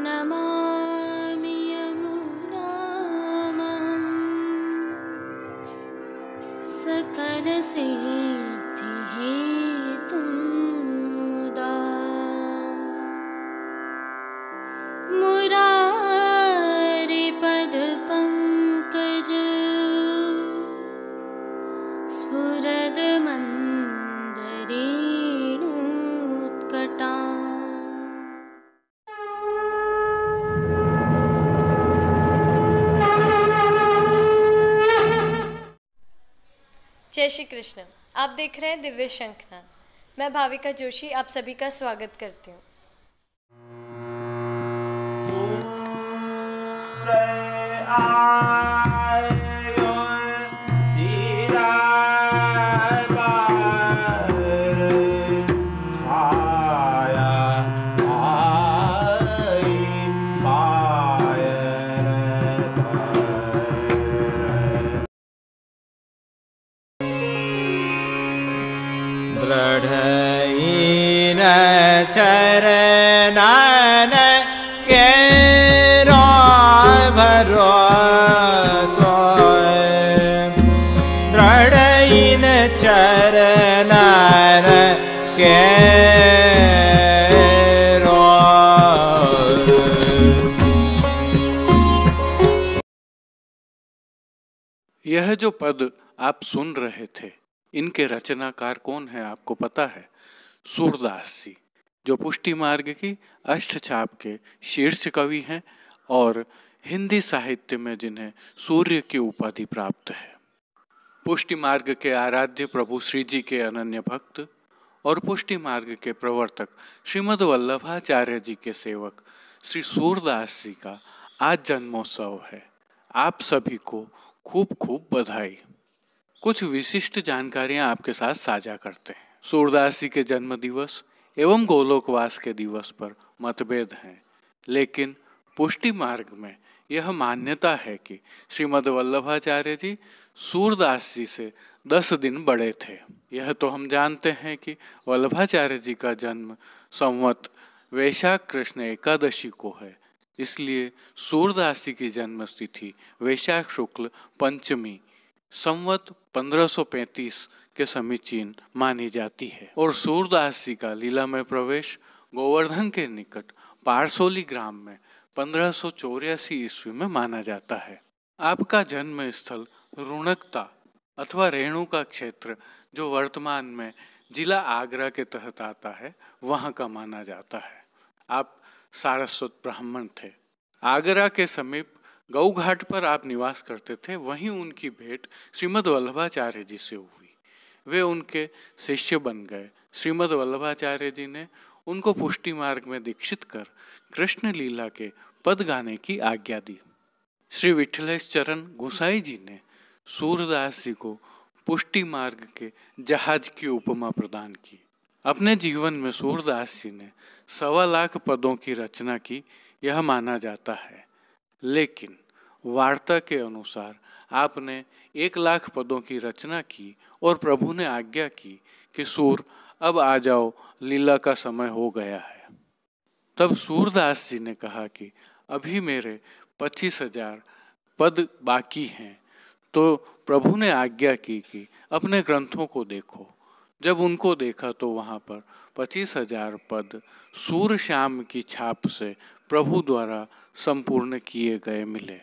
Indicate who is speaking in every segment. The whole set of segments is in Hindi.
Speaker 1: नमामि यमुनां सकलसिद्धिहेतुं मुदा मुरारिपदपङ्कज स्फुरदमन्दरेणुत्कटा।
Speaker 2: जय श्री कृष्ण। आप देख रहे हैं दिव्य शंखनाद। मैं भाविका जोशी आप सभी का स्वागत करती हूँ।
Speaker 3: दृढ़हीन चरणन केरो भरोसो दृढ़हीन चरणन केरो।
Speaker 4: यह जो पद आप सुन रहे थे, इनके रचनाकार कौन है आपको पता है? सूरदास जी, जो पुष्टि मार्ग की अष्टछाप के शीर्ष कवि हैं और हिंदी साहित्य में जिन्हें सूर्य की उपाधि प्राप्त है। पुष्टि मार्ग के आराध्य प्रभु श्री जी के अनन्य भक्त और पुष्टि मार्ग के प्रवर्तक श्रीमद् वल्लभाचार्य जी के सेवक श्री सूरदास जी का आज जन्मोत्सव है। आप सभी को खूब खूब बधाई। कुछ विशिष्ट जानकारियां आपके साथ साझा करते हैं। सूरदास जी के जन्म दिवस एवं गोलोकवास के दिवस पर मतभेद हैं, लेकिन पुष्टि मार्ग में यह मान्यता है कि श्रीमद् वल्लभाचार्य जी सूरदास जी से 10 दिन बड़े थे। यह तो हम जानते हैं कि वल्लभाचार्य जी का जन्म संवत वैशाख कृष्ण एकादशी को है, इसलिए सूरदास जी की जन्म तिथि वैशाख शुक्ल पंचमी संवत 1535 के समीचीन मानी जाती है। और सूरदास जी का लीलामय प्रवेश गोवर्धन के निकट पारसोली ग्राम में 1584 ईस्वी में माना जाता है। आपका जन्म स्थल रुणकता अथवा रेणुका क्षेत्र, जो वर्तमान में जिला आगरा के तहत आता है, वहाँ का माना जाता है। आप सारस्वत ब्राह्मण थे। आगरा के समीप गऊ घाट पर आप निवास करते थे। वहीं उनकी भेंट श्रीमद् वल्लभाचार्य जी से हुई। वे उनके शिष्य बन गए। श्रीमद् वल्लभाचार्य जी ने उनको पुष्टि मार्ग में दीक्षित कर कृष्ण लीला के पद गाने की आज्ञा दी। श्री विठलेश चरण गोसाई जी ने सूरदास जी को पुष्टि मार्ग के जहाज की उपमा प्रदान की। अपने जीवन में सूरदास जी ने 1.25 लाख पदों की रचना की, यह माना जाता है, लेकिन वार्ता के अनुसार आपने 1 लाख पदों की रचना की और प्रभु ने आज्ञा की कि सूर अब आ जाओ, लीला का समय हो गया है। तब सूरदास जी ने कहा कि अभी मेरे 25,000 पद बाकी हैं। तो प्रभु ने आज्ञा की कि अपने ग्रंथों को देखो। जब उनको देखा तो वहाँ पर 25,000 पद सूर श्याम की छाप से प्रभु द्वारा संपूर्ण किए गए मिले।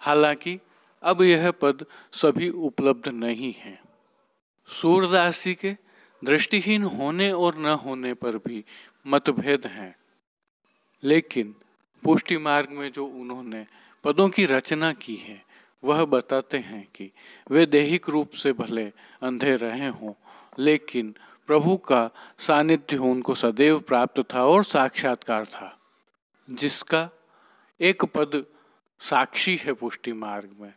Speaker 4: हालांकि अब यह पद सभी उपलब्ध नहीं हैं। सूरदास जी के दृष्टिहीन होने और न होने पर भी मतभेद हैं, लेकिन पुष्टि मार्ग में जो उन्होंने पदों की रचना की है, वह बताते हैं कि वे दैहिक रूप से भले अंधे रहे हों, लेकिन प्रभु का सानिध्य उनको सदैव प्राप्त था और साक्षात्कार था, जिसका एक पद साक्षी है पुष्टि मार्ग में,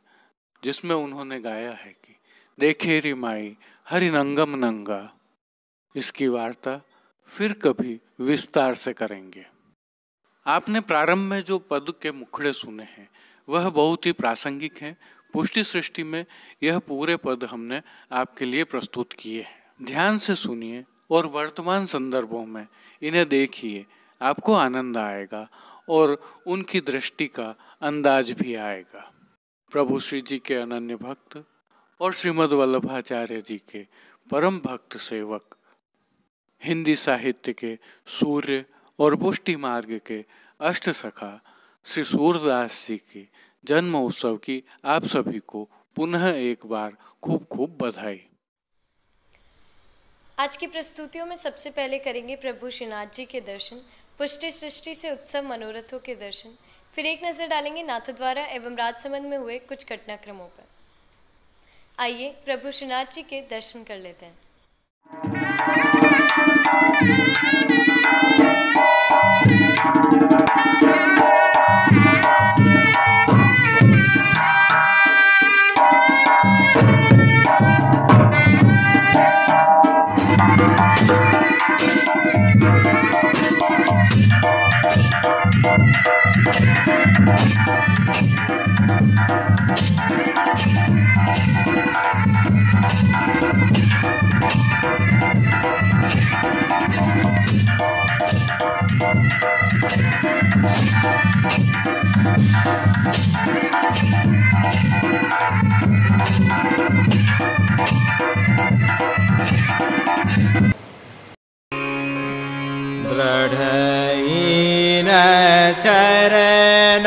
Speaker 4: जिसमें उन्होंने गाया है कि देखे री माई हरि नंगम नंगा। इसकी वार्ता फिर कभी विस्तार से करेंगे। आपने प्रारंभ में जो पद के मुखड़े सुने हैं वह बहुत ही प्रासंगिक हैं। पुष्टि सृष्टि में यह पूरे पद हमने आपके लिए प्रस्तुत किए हैं। ध्यान से सुनिए और वर्तमान संदर्भों में इन्हें देखिए, आपको आनंद आएगा और उनकी दृष्टि का अंदाज भी आएगा। प्रभु श्री जी के अनन्य भक्त और श्रीमद् वल्लभाचार्य जी के परम भक्त सेवक, हिंदी साहित्य के सूर्य और पुष्टि मार्ग के अष्ट सखा श्री सूरदास जी के जन्म उत्सव की आप सभी को पुनः एक बार खूब खूब बधाई।
Speaker 2: आज की प्रस्तुतियों में सबसे पहले करेंगे प्रभु श्रीनाथ जी के दर्शन, पुष्टि सृष्टि से उत्सव मनोरथों के दर्शन, फिर एक नज़र डालेंगे नाथद्वारा एवं राजसमंद में हुए कुछ घटनाक्रमों पर। आइए प्रभु श्रीनाथ जी के दर्शन कर लेते हैं।
Speaker 3: दृढ़हीन चरणन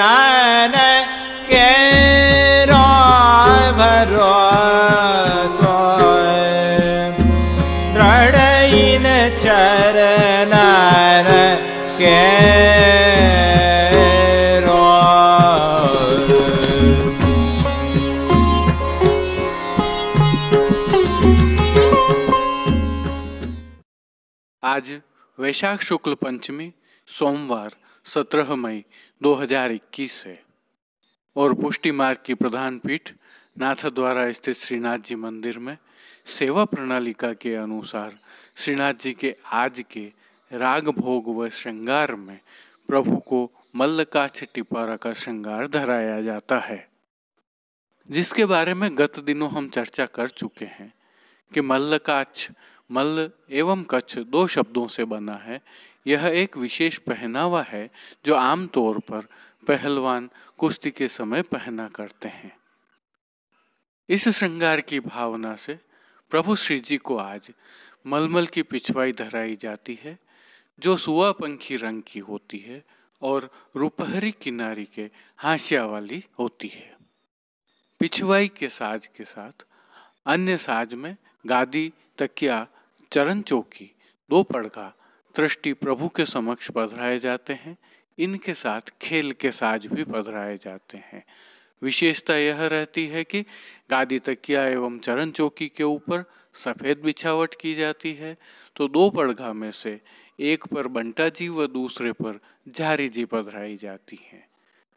Speaker 3: केरो भरोसो, दृढ़हीन चरणन केरो।
Speaker 4: आज वैशाख शुक्ल पंचमी सोमवार 17 मई 2021 है और पुष्टि मार्ग की प्रधान पीठ नाथद्वारा स्थित श्रीनाथ जी मंदिर में सेवा प्रणालिका के अनुसार श्रीनाथ जी के आज के राग भोग व श्रृंगार में प्रभु को मल्लकाक्ष टिपारा का श्रृंगार धराया जाता है, जिसके बारे में गत दिनों हम चर्चा कर चुके हैं कि मल्लकाक्ष, मल्ल एवं कच्छ दो शब्दों से बना है। यह एक विशेष पहनावा है जो आमतौर पर पहलवान कुश्ती के समय पहना करते हैं। इस श्रृंगार की भावना से प्रभु श्री जी को आज मलमल की पिछवाई धराई जाती है, जो सुआ पंखी रंग की होती है और रुपहरी किनारी के हाशिया वाली होती है। पिछवाई के साज के साथ अन्य साज में गादी, तकिया, चरण चौकी, दो पड़गा, दृष्टि प्रभु के समक्ष पधराए जाते हैं। इनके साथ खेल के साज भी पधराए जाते हैं। विशेषता यह रहती है कि गादी, तकिया एवं चरण चौकी के ऊपर सफ़ेद बिछावट की जाती है, तो दो पड़गा में से एक पर बंटा जी व दूसरे पर झारी जी पधराई जाती हैं।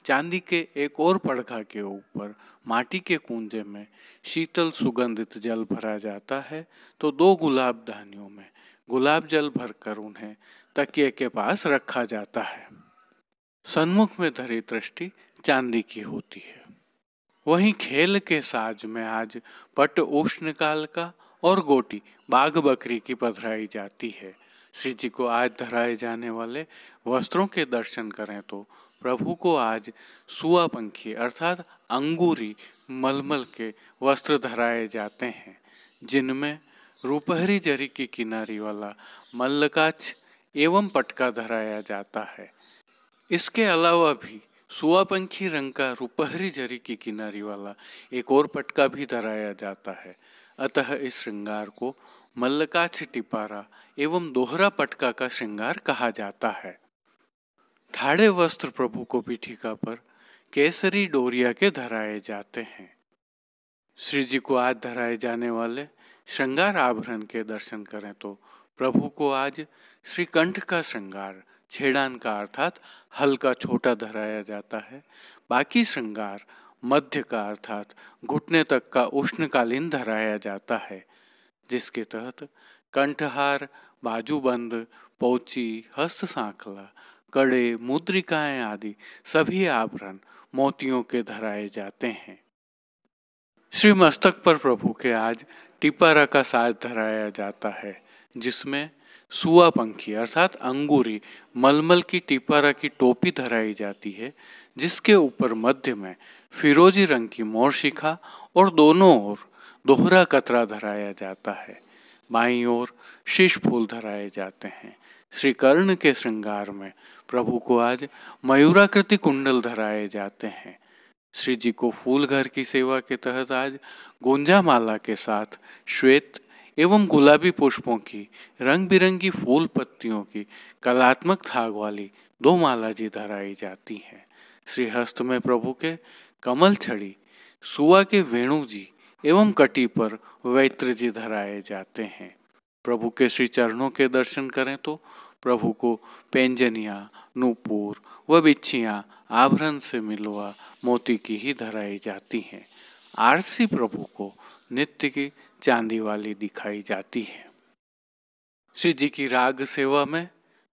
Speaker 4: चांदी के एक और पड़गा के ऊपर माटी के कुंजे में शीतल सुगंधित जल भरा जाता है, तो दो गुलाब दानियों में गुलाब जल भरकर उन्हें तकिए के पास रखा जाता है। सन्मुख में धरी दृष्टि चांदी की होती है। वहीं खेल के साज में आज पट उष्णकाल का और गोटी बाघ बकरी की पधराई जाती है। श्री जी को आज धराए जाने वाले वस्त्रों के दर्शन करें तो प्रभु को आज सुआ पंखी अर्थात अंगूरी मलमल के वस्त्र धराए जाते हैं, जिनमें रुपहरी जरी की किनारी वाला मल्लकाक्ष एवं पटका धराया जाता है। इसके अलावा भी सुआ पंखी रंग का रुपहरी जरी की किनारी वाला एक और पटका भी धराया जाता है। अतः इस श्रृंगार को मल्लकाक्ष टिपारा एवं दोहरा पटका का श्रृंगार कहा जाता है। ठाड़े वस्त्र प्रभु को पीठिका पर केसरी डोरिया के धराए जाते हैं। श्री जी को आज धराए जाने वाले श्रृंगार आभरण के दर्शन करें तो प्रभु को आज श्रीकंठ का श्रृंगार छेड़ान का अर्थात हल्का छोटा धराया जाता है। बाकी श्रृंगार मध्य का अर्थात घुटने तक का उष्णकालीन धराया जाता है, जिसके तहत कंठहार, बाजूबंद, पोची, हस्त सांखला, कड़े, मुद्रिकाएं आदि सभी आभरण मोतियों के धराए जाते हैं। श्री मस्तक पर प्रभु के आज टिपारा का साज धराया जाता है, जिसमें सुआ पंखी अर्थात अंगूरी मलमल की टिपारा की टोपी धराई जाती है, जिसके ऊपर मध्य में फिरोजी रंग की मोर शिखा और दोनों ओर दोहरा कतरा धराया जाता है। बाईं ओर शीश फूल धराए जाते हैं। श्री कर्ण के श्रृंगार में प्रभु को आज मयूराकृति कुंडल धराए जाते हैं। श्री जी को फूल घर की सेवा के तहत आज गुंजा माला के साथ श्वेत एवं गुलाबी पुष्पों की रंग बिरंगी फूल पत्तियों की कलात्मक थाग वाली 2 माला जी धराई जाती हैं। श्री हस्त में प्रभु के कमल छड़ी, सुआ के वेणु जी एवं कटी पर वैत्र जी धराए जाते हैं। प्रभु के श्री चरणों के दर्शन करें तो प्रभु को पैंजनिया, नूपुर व बिच्छियाँ आभरण से मिलवा मोती की ही धराई जाती हैं। आरसी प्रभु को नित्य की चांदी वाली दिखाई जाती है। श्री जी की राग सेवा में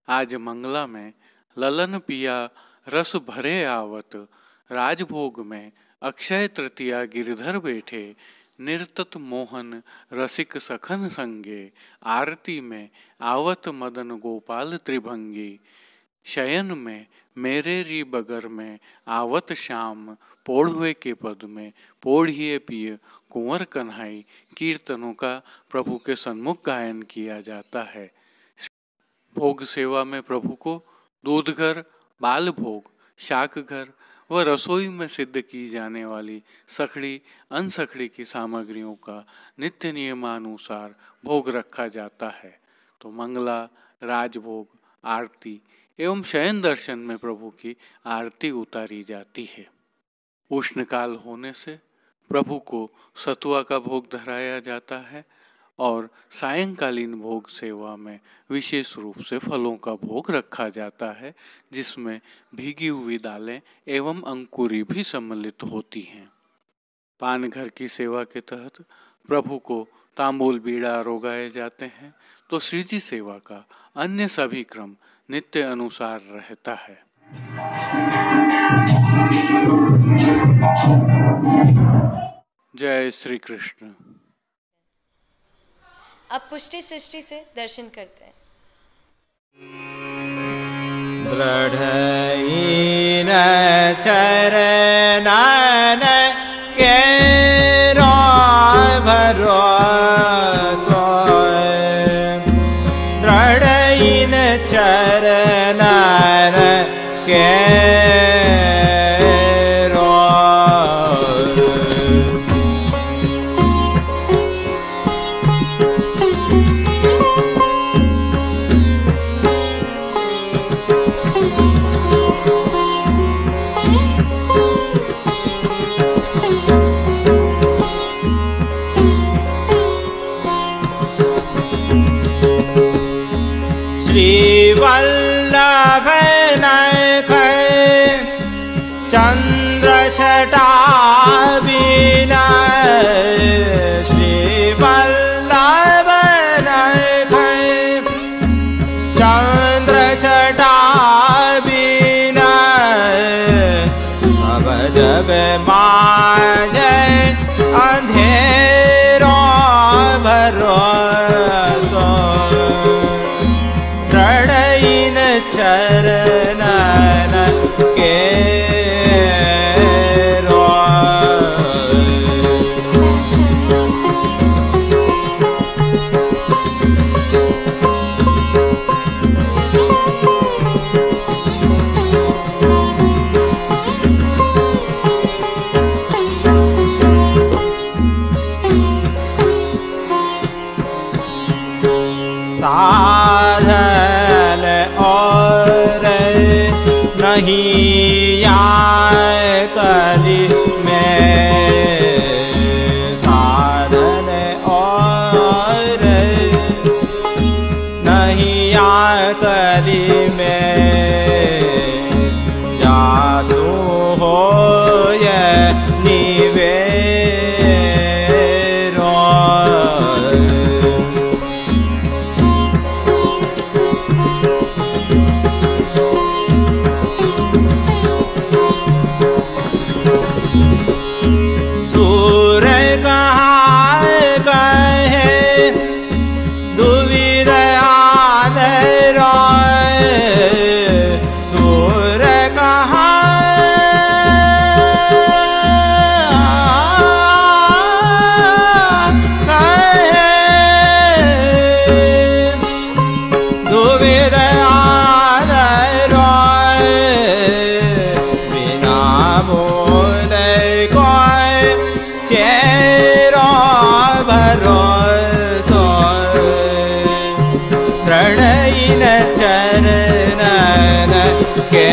Speaker 4: आज मंगला में ललन पिया रस भरे आवत, राजभोग में अक्षय तृतीया गिरधर बैठे, निर्तत मोहन रसिक सखन संगे, आरती में आवत मदन गोपाल त्रिभंगी, शयन में मेरे री बगर में आवत श्याम, पोढ़वे के पद में पोढ़िए पिय कुंवर कन्हाई। कीर्तनों का प्रभु के सन्मुख गायन किया जाता है। भोग सेवा में प्रभु को दूध घर, बाल भोग, शाक घर व रसोई में सिद्ध की जाने वाली सखड़ी अनसखड़ी की सामग्रियों का नित्य नियमानुसार भोग रखा जाता है। तो मंगला, राजभोग, आरती एवं शयन दर्शन में प्रभु की आरती उतारी जाती है। उष्णकाल होने से प्रभु को सतुआ का भोग धराया जाता है और सायंकालीन भोग सेवा में विशेष रूप से फलों का भोग रखा जाता है, जिसमें भीगी हुई दालें एवं अंकुरी भी सम्मिलित होती हैं। पान घर की सेवा के तहत प्रभु को तांबूल बीड़ा आरोगाए जाते हैं, तो श्री जी सेवा का अन्य सभी क्रम नित्य अनुसार रहता है। जय श्री कृष्ण।
Speaker 2: अब पुष्टि सृष्टि से दर्शन करते हैं।
Speaker 3: दृढ़ईन चरणन के भरोसो, दृढ़ईन चरणन के वल्लभ नख चंद्र छटा बिना, श्री वल्लभ नख चंद्र छटा बिना, सब जग माझे अंधेरो भरोसो, चरणन के साधन और नहीं आए कली में, साधन और नहीं आए कली में, जासू हो सूर कहाँ कहे दुविधयान रोय, सूर कहाँ कहे दुविधयान रोय, बिना मोले कोई चेरो भरोसो, प्रणयिन चरणन के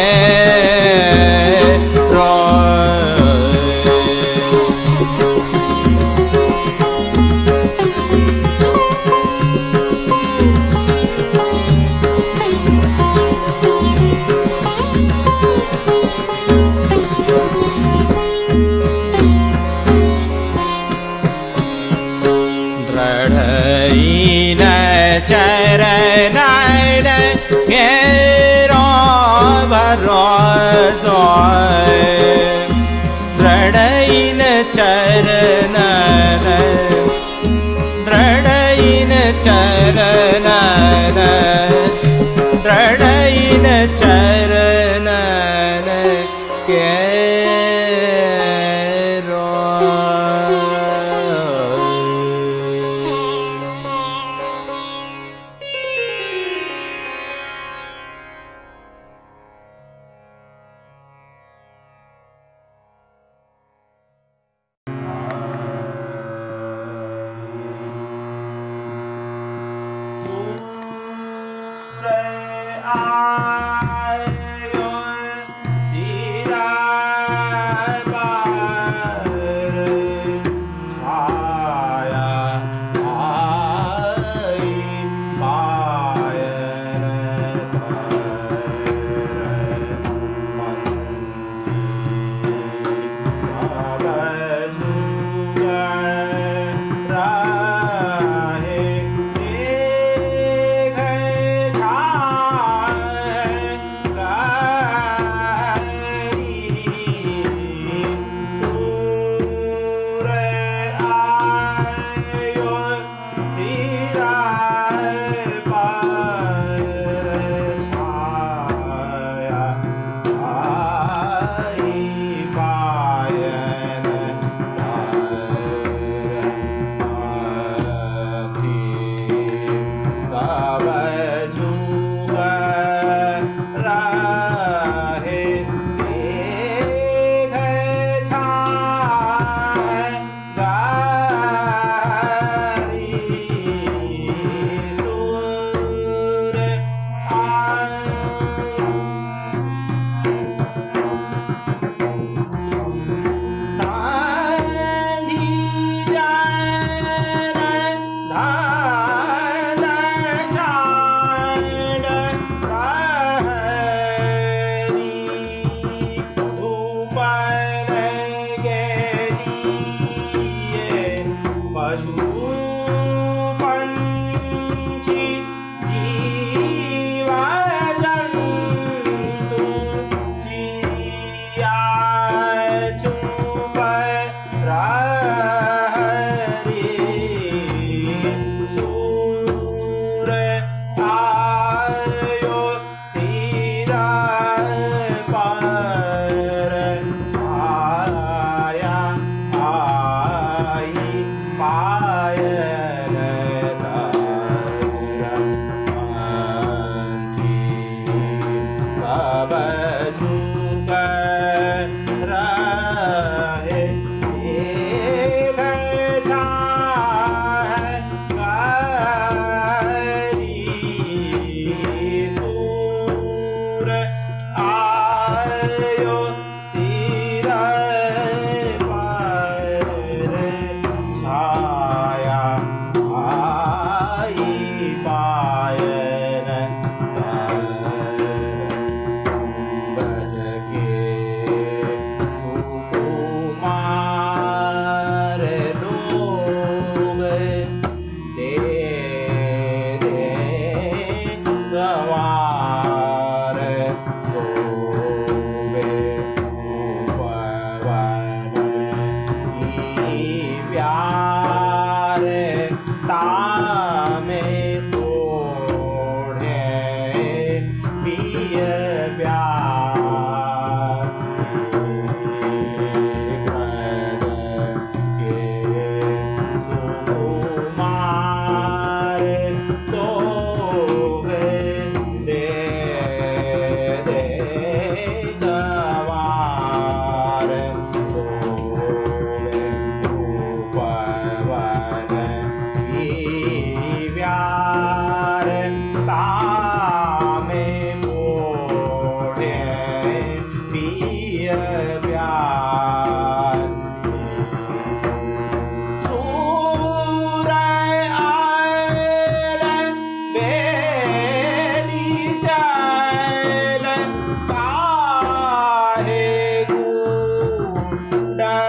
Speaker 3: दृढ़यिन चरणन केरो भरोसो, दृढ़यिन चरणन, दृढ़यिन चरणन, दृढ़यिन चरणन केरो।
Speaker 5: पार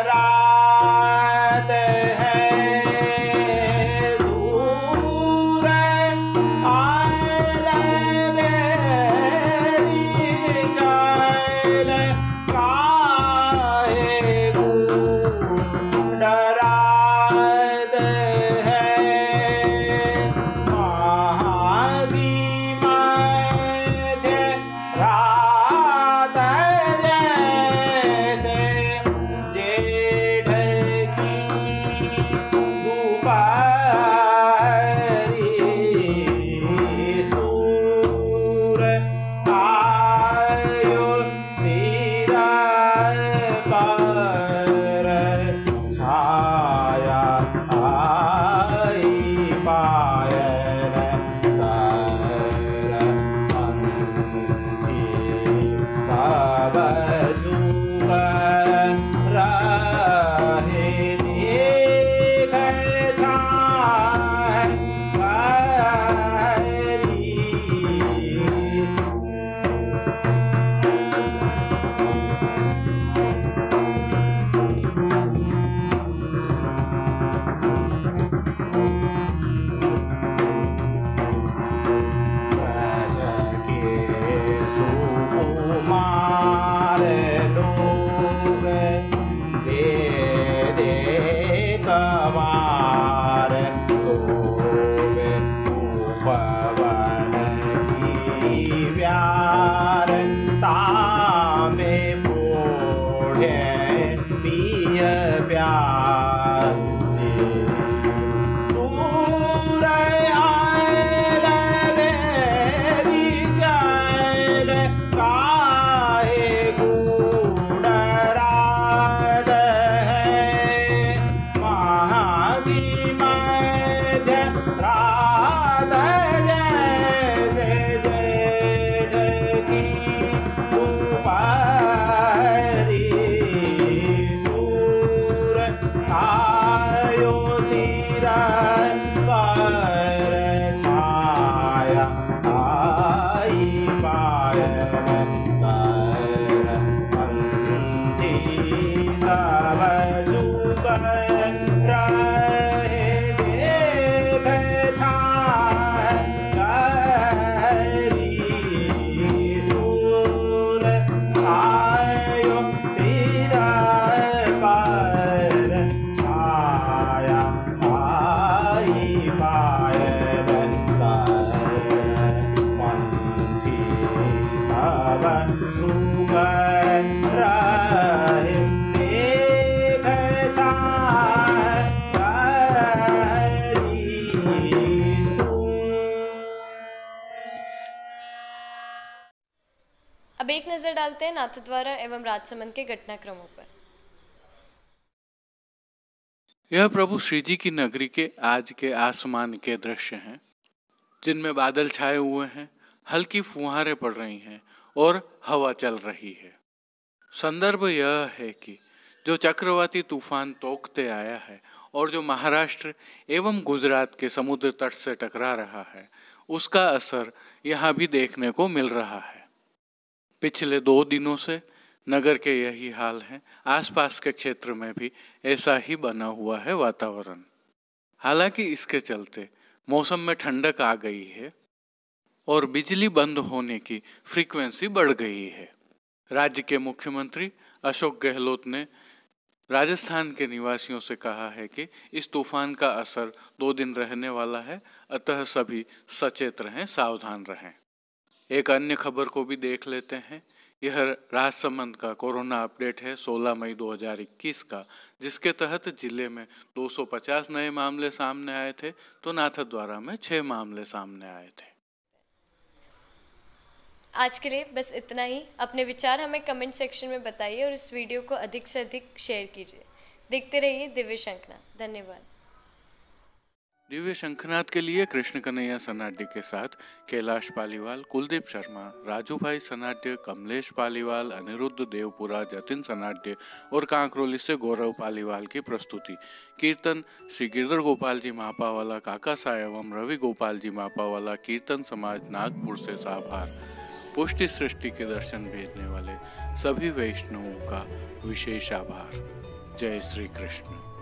Speaker 3: रात है सूर आल बेरी चल काहे गुण रात है मागी मध्य रात जैसे जेठ की दोपहरी सूर आयो सिरा पर छाया आई पायल तर पंथी सब झुक रहे देख छाय गरी ब्रज के सुकुमार लोग दे दे कवार सोवे उपवन की प्यार तामे बोढ़े पिय प्यार सूर आयल बेरी चल काहे गुण रात है मागी मध्य रात जैसे जेठ की दोपहरी सूर आयो सिरा पर छाया आई पायल तर पंथी सब झुक रहे देख छाय गरी सूर आयो सिरा पर छाया आई पायल तर पंथी सब झुक रहे देख छाय गरी
Speaker 2: अब एक नज़र डालते हैं नाथद्वारा एवं राजसमंद के घटनाक्रमों पर।
Speaker 4: यह प्रभु श्री जी की नगरी के आज के आसमान के दृश्य हैं, जिनमें बादल छाए हुए हैं, हल्की फुहारें पड़ रही हैं और हवा चल रही है। संदर्भ यह है कि जो चक्रवाती तूफान तोकते आया है और जो महाराष्ट्र एवं गुजरात के समुद्र तट से टकरा रहा है, उसका असर यहाँ भी देखने को मिल रहा है। पिछले 2 दिनों से नगर के यही हाल है। आसपास के क्षेत्र में भी ऐसा ही बना हुआ है वातावरण। हालांकि इसके चलते मौसम में ठंडक आ गई है और बिजली बंद होने की फ्रीक्वेंसी बढ़ गई है। राज्य के मुख्यमंत्री अशोक गहलोत ने राजस्थान के निवासियों से कहा है कि इस तूफान का असर 2 दिन रहने वाला है, अतः सभी सचेत रहें, सावधान रहें। एक अन्य खबर को भी देख लेते हैं। यह राजसमंद का कोरोना अपडेट है 16 मई 2021 का, जिसके तहत जिले में 250 नए मामले सामने आए थे, तो नाथद्वारा में 6 मामले सामने आए थे।
Speaker 2: आज के लिए बस इतना ही। अपने विचार हमें कमेंट सेक्शन में बताइए और इस वीडियो को अधिक से अधिक शेयर कीजिए। देखते रहिए दिव्य शंखनाद। धन्यवाद।
Speaker 4: दिव्य शंखनाद के लिए कृष्ण कन्हैया सनाड्य के साथ कैलाश पालीवाल, कुलदीप शर्मा, राजू भाई सनाड्य, कमलेश पालीवाल, अनिरुद्ध देवपुरा, जतिन सनाड्य और कांकरोली से गौरव पालीवाल की प्रस्तुति। कीर्तन श्री गिरधर गोपाल जी मापावाला काका सा एवं रवि गोपाल जी मापावाला कीर्तन समाज नागपुर से साभार। पुष्टि सृष्टि के दर्शन भेजने वाले सभी वैष्णवों का विशेष आभार। जय श्री कृष्ण।